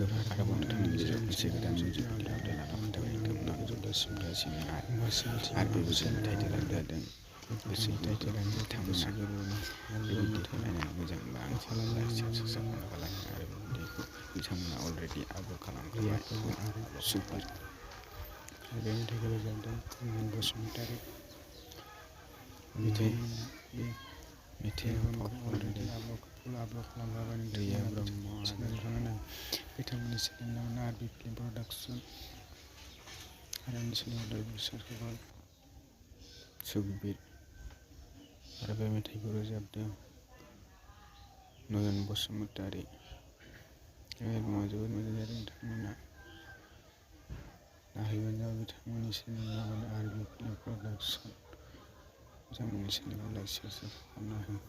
आरोबाव नोंथांनि गेजेराव मोनसे गोदान मिउजिक भिडिअ लाना फैबाय नोंथांमोना गोजौसिम आरो बे भिडिअनि टाइटेलानो जादों गोसो गुदुं। बिथांमोना बे भिडिअखौ नायनानै मोजां मोनबा आंजों लाइक शेयार साबस्क्राइब खालामनो आरो बे भिडिअखौ बिथांमोना अलरेडि आपल'ड खालामखांबाय सुपार। बे मेथाइखौ रोजाबदों नयन बसुमतारी। मेथाइया अलरेडि आपल'ड खालामखाबाय रिया नोंथांमोना ब्रह्म आरो चेनेलखौ बिथांमोननि चेनेलनि नामा आरबि फिल्म प्रडाक्सन आरो आंनि चेनेलाव सार्च खालाम सुखबिर आरो बे मेथाइखौ रोजाबदों नयन बसुमतारी। बे एलबामा जोबोद मोजां जादों। नोंथांमोना नायहैबानो जाबाय बिथांमोननि चेनेलनि नामानो आरबि फिल्म प्रडाक्सन। बिथांमोननि चेनेलखौ लाइक शेयार खालामना हो।